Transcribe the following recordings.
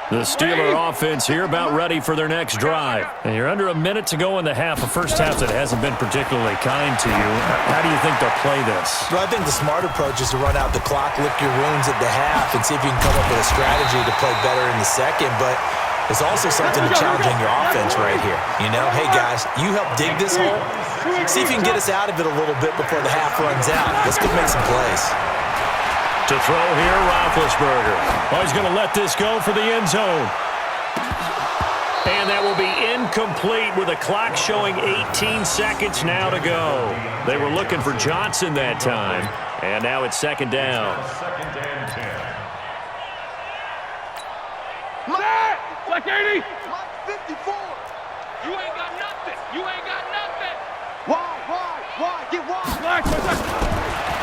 The Steeler offense here about ready for their next drive. And you're under a minute to go in the half, a first half that hasn't been particularly kind to you. How do you think they'll play this? Well, I think the smart approach is to run out the clock, lick your wounds at the half, and see if you can come up with a strategy to play better in the second. But there's also something to challenging your offense right here. You know, hey, guys, you help dig this hole. See if you can get us out of it a little bit before the half runs out. Let's go make some plays. To throw here, Roethlisberger. Oh, he's going to let this go for the end zone. And that will be incomplete with a clock showing 18 seconds now to go. They were looking for Johnson that time, and now it's second down. Second and 10. Like 80. 54. You ain't got nothing. You ain't got nothing. Why? Get wide.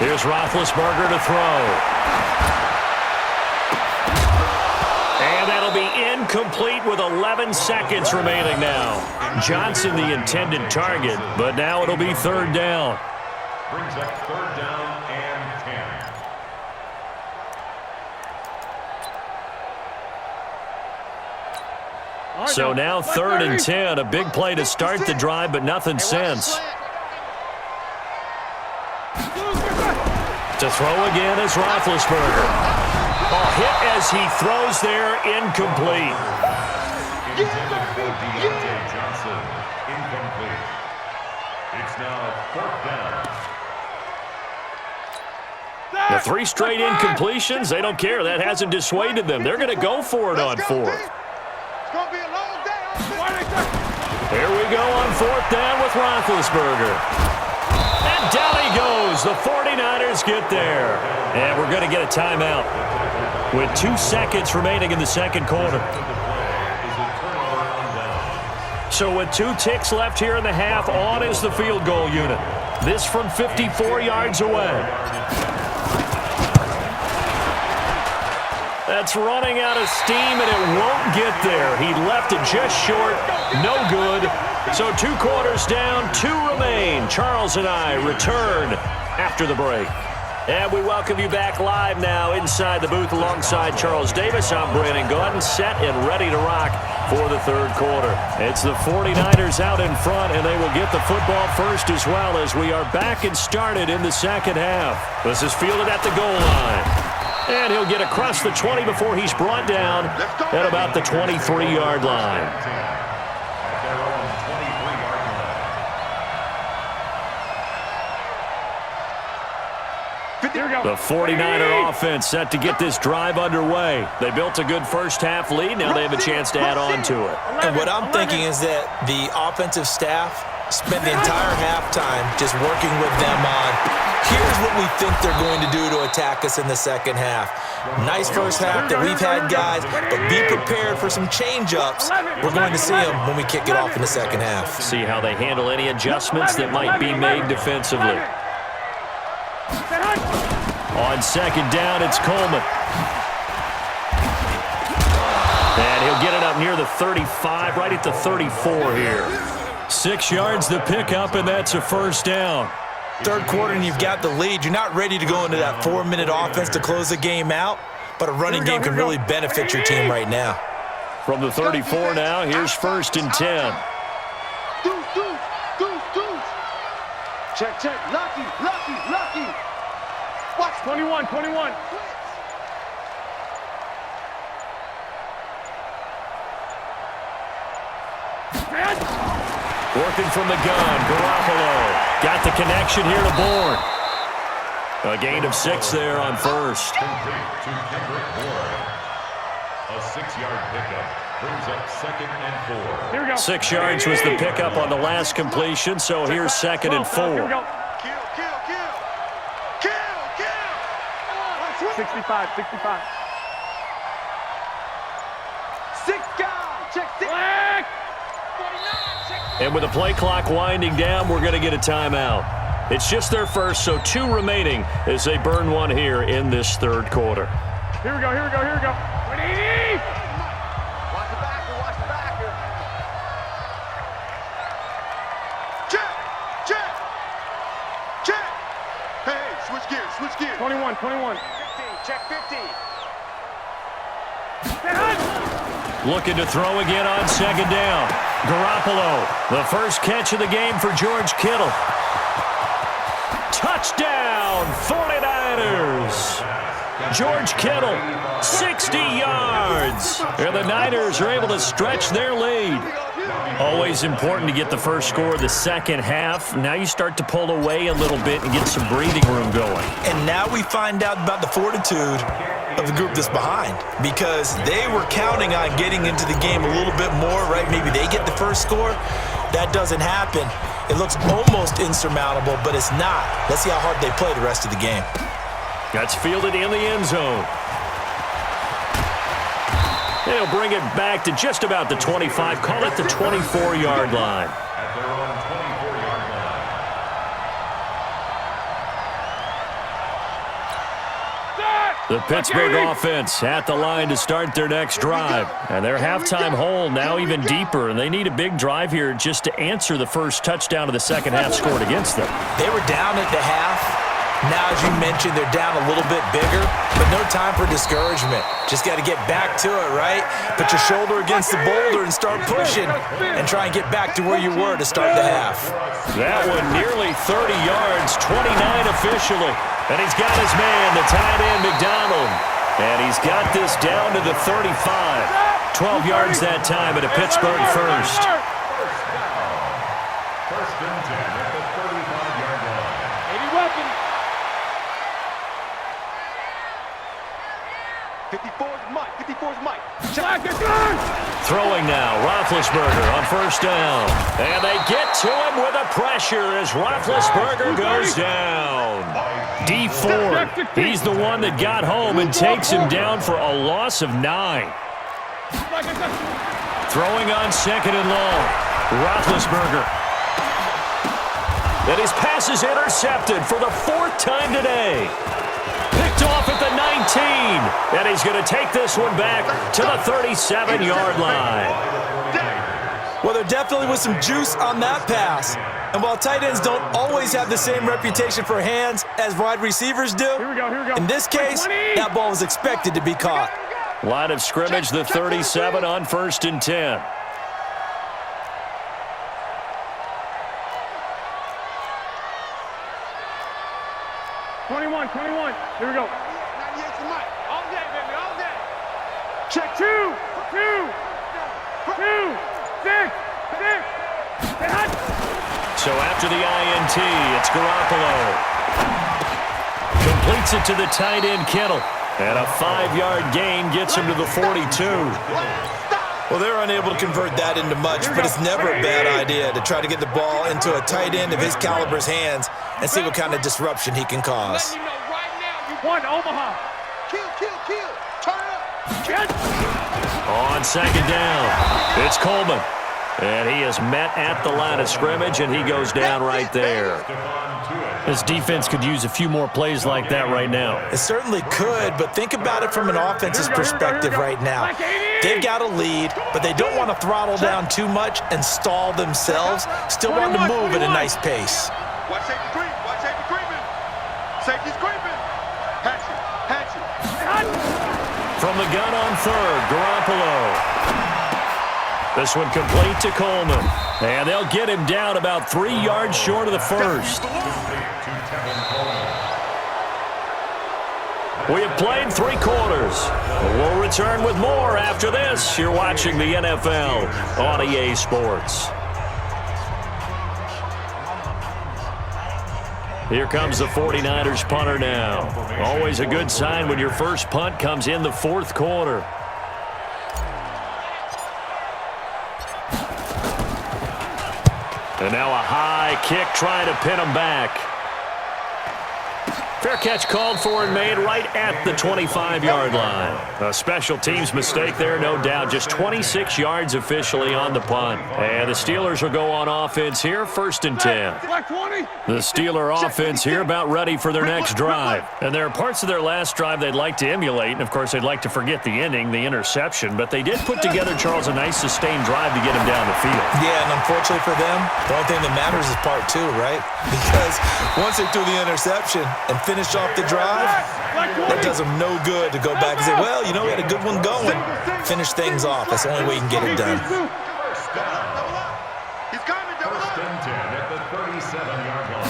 Here's Roethlisberger to throw. And that'll be incomplete with 11 seconds remaining now. Johnson the intended target, but now it'll be third down. Brings up third down and 10. So now third and 10. A big play to start the drive, but nothing since. To throw again is Roethlisberger. A hit as he throws there, incomplete. Intended for Deontay Johnson. Incomplete. It's now fourth down. The three straight incompletions, they don't care. That hasn't dissuaded them. They're going to go for it on fourth. It's going to be a long day. Here we go on fourth down with Roethlisberger. And down he goes. The 49ers get there. And we're going to get a timeout with 2 seconds remaining in the second quarter. So with 2 ticks left here in the half, on is the field goal unit. This from 54 yards away. That's running out of steam, and it won't get there. He left it just short. No good. So 2 quarters down, 2 remain. Charles and I return after the break. And we welcome you back live now inside the booth alongside Charles Davis. I'm Brandon Gordon, set and ready to rock for the third quarter. It's the 49ers out in front, and they will get the football first as well as we are back and started in the second half. This is fielded at the goal line. And he'll get across the 20 before he's brought down at about the 23-yard line. The 49er offense set to get this drive underway. They built a good first half lead. Now they have a chance to add on to it. And what I'm thinking is that the offensive staff spent the entire halftime just working with them on, here's what we think they're going to do to attack us in the second half. Nice first half that we've had, guys, but be prepared for some change-ups. We're going to see them when we kick it off in the second half. See how they handle any adjustments that might be made defensively. On second down, it's Coleman. And he'll get it up near the 35, right at the 34 here. 6 yards the pickup, and that's a first down. Third quarter, and you've got the lead. You're not ready to go into that 4-minute offense to close the game out, but a running game can really benefit your team right now. From the 34 now, here's first and 10. Check. Lucky. Watch. 21. Working from the gun, Garoppolo. Got the connection here to Bourne. A gain of 6 there on first. Complete to Kendrick Bourne. A 6-yard pickup brings up second and 4. Here we go. 6 yards was the pickup on the last completion, so here's second and 4. Here we go. Kill. 65. 6 guys. Check 6. Black. And with the play clock winding down, we're going to get a timeout. It's just their first, so 2 remaining as they burn one here in this third quarter. Here we go. 180. Watch the backer. Check. Hey, switch gears. 21. 15. Check 15. Looking to throw again on second down. Garoppolo, the first catch of the game for George Kittle. Touchdown, 49ers. George Kittle, 60 yards. And the Niners are able to stretch their lead. Always important to get the first score of the second half. Now you start to pull away a little bit and get some breathing room going. And now we find out about the fortitude of the group that's behind, because they were counting on getting into the game a little bit more, right? Maybe they get the first score. That doesn't happen. It looks almost insurmountable, but it's not. Let's see how hard they play the rest of the game. That's fielded in the end zone. They'll bring it back to just about the 25. Call it the 24-yard line. At their own 24-yard line. The Pittsburgh offense at the line to start their next drive. And their halftime hole now even deeper, and they need a big drive here just to answer the first touchdown of the second half scored against them. They were down at the half. Now, as you mentioned, they're down a little bit bigger, but no time for discouragement. Just got to get back to it, right? Put your shoulder against the boulder and start pushing and try and get back to where you were to start the half. That one nearly 30 yards, 29 officially. And he's got his man, the tight end, McDonald. And he's got this down to the 35. 12 yards that time at a Pittsburgh first. First and 10 at the 35-yard line. 80 weapon. 54's Mike. 54's Mike. Throwing now, Roethlisberger on first down. And they get to him with a pressure as Roethlisberger goes down. D Ford, he's the one that got home and takes him down for a loss of 9. Throwing on second and long, Roethlisberger. And his pass is intercepted for the 4th time today. Picked off at the 19. And he's going to take this one back to the 37-yard line. Well, there definitely was some juice on that pass. And while tight ends don't always have the same reputation for hands as wide receivers do, in this case, that ball was expected to be caught. Line of scrimmage, the 37 on first and 10. Here we go. 98's Mike. All day, baby, all day. Check. 2, 2, 6, 6. So after the INT, it's Garoppolo. Completes it to the tight end, Kittle. And a 5-yard gain gets him to the 42. Well, they're unable to convert that into much, but it's never a bad idea to try to get the ball into a tight end of his caliber's hands and see what kind of disruption he can cause. Let you know right now you won Omaha. Kill. Turn up. On second down, it's Coleman. And he is met at the line of scrimmage, and he goes down right there. This defense could use a few more plays like that right now. It certainly could, but think about it from an offense's perspective right now. They've got a lead, but they don't want to throttle down too much and stall themselves. Still want to move at a nice pace. Watch safety creep. Watch safety creeping. Safety's creeping. Hatch it. From the gun on third, Garoppolo. This one complete to Coleman. And they'll get him down about 3 yards short of the first. We have played 3 quarters. We'll return with more after this. You're watching the NFL on EA Sports. Here comes the 49ers punter now. Always a good sign when your first punt comes in the 4th quarter. And now a high kick trying to pin him back. Fair catch called for and made right at the 25-yard line. A special teams mistake there, no doubt. Just 26 yards officially on the punt. And the Steelers will go on offense here, 1st and 10. The Steeler offense here about ready for their next drive. And there are parts of their last drive they'd like to emulate. And, of course, they'd like to forget the ending, the interception. But they did put together, Charles, a nice sustained drive to get him down the field. Yeah, and unfortunately for them, the only thing that matters is part 2, right? Because once they threw the interception and finish off the drive, that does them no good to go back and say, well, you know, we had a good one going. Finish things off. That's the only way you can get it done. First and 10 at the 37-yard line.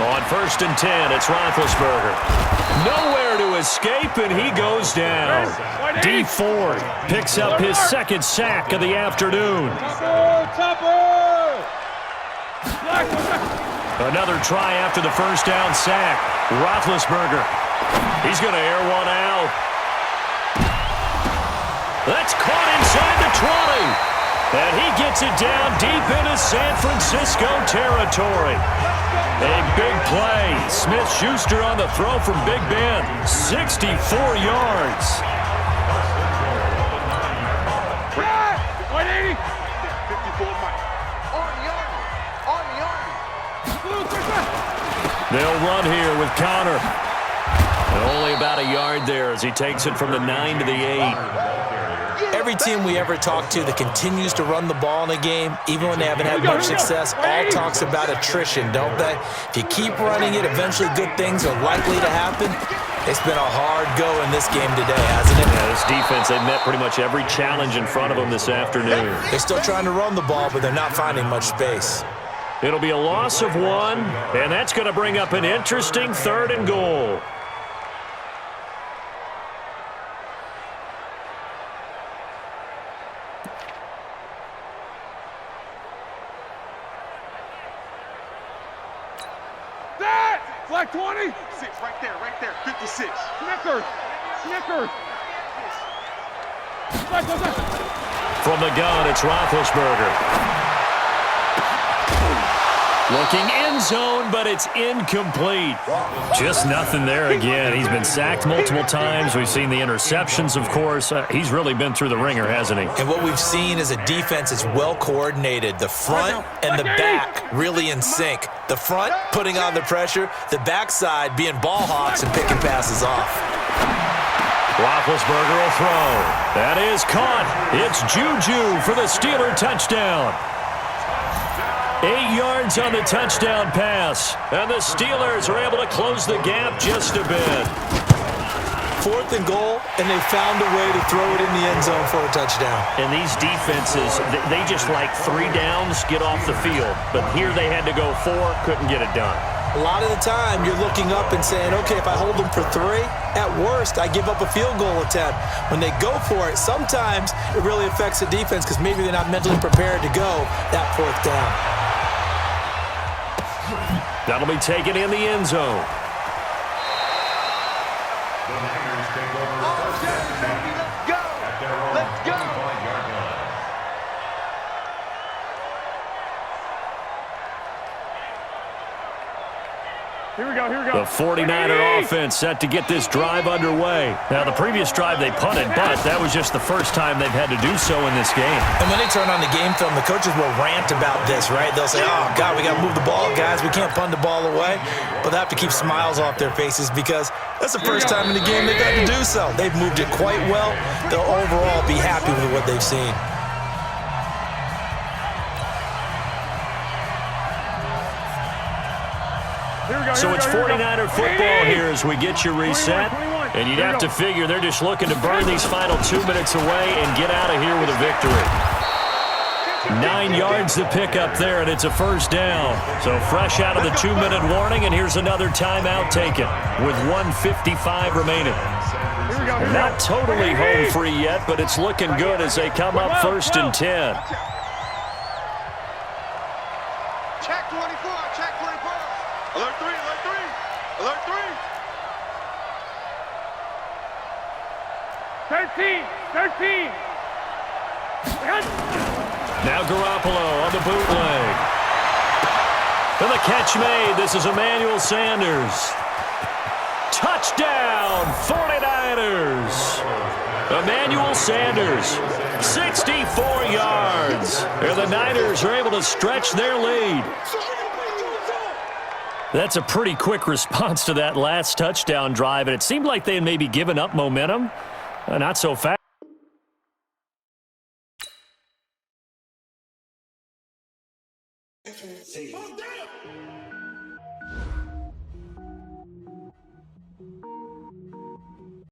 On 1st and 10, it's Roethlisberger. Nowhere to escape, and he goes down. D Ford picks up his second sack of the afternoon. Another try after the first down sack. Roethlisberger. He's going to air one out. That's caught inside the 20. And he gets it down deep into San Francisco territory. A big play. Smith-Schuster on the throw from Big Ben. 64 yards. 180. 54 Mike. They'll run here with Connor. And only about a yard there as he takes it from the 9 to the 8. Every team we ever talk to that continues to run the ball in a game, even when they haven't had much success, all talks about attrition, don't they? If you keep running it, eventually good things are likely to happen. It's been a hard go in this game today, hasn't it? Yeah, this defense, they've met pretty much every challenge in front of them this afternoon. They're still trying to run the ball, but they're not finding much space. It'll be a loss of 1, and that's going to bring up an interesting 3rd and goal. Flag 20. 6 right there. 56. Snickers. From the gun, it's Roethlisberger. Looking end zone, but it's incomplete. Just nothing there again. He's been sacked multiple times. We've seen the interceptions, of course. He's really been through the ringer, hasn't he? And what we've seen is a defense that's well coordinated. The front and the back really in sync. The front putting on the pressure, the backside being ball hawks and picking passes off. Roethlisberger will throw. That is caught. It's Juju for the Steeler touchdown. 8 yards on the touchdown pass. And the Steelers are able to close the gap just a bit. 4th and goal, and they found a way to throw it in the end zone for a touchdown. And these defenses, they just like 3 downs, get off the field. But here they had to go 4, couldn't get it done. A lot of the time, you're looking up and saying, okay, if I hold them for 3, at worst, I give up a field goal attempt. When they go for it, sometimes it really affects the defense because maybe they're not mentally prepared to go that 4th down. That'll be taken in the end zone. The Niners take over first and 10 at their own 25-yard line. Here we go. The 49er offense set to get this drive underway. Now, the previous drive they punted, but that was just the first time they've had to do so in this game. And when they turn on the game film, the coaches will rant about this, right? They'll say, oh, God, we got to move the ball, guys. We can't punt the ball away. But they have to keep smiles off their faces because that's the first time in the game they've had to do so. They've moved it quite well. They'll overall be happy with what they've seen. So it's 49er football here as we get you reset. And you'd have to figure they're just looking to burn these final 2 minutes away and get out of here with a victory. 9 yards to pick up there, and it's a first down. So fresh out of the 2-minute warning, and here's another timeout taken with 1:55 remaining. Not totally home free yet, but it's looking good as they come up 1st and 10. Check 24. Alert 3. Alert 3. 13. Now Garoppolo on the bootleg. And the catch made. This is Emmanuel Sanders. Touchdown, 49ers. Emmanuel Sanders, 64 yards. And the Niners are able to stretch their lead. That's a pretty quick response to that last touchdown drive, and it seemed like they had maybe given up momentum. Not so fast.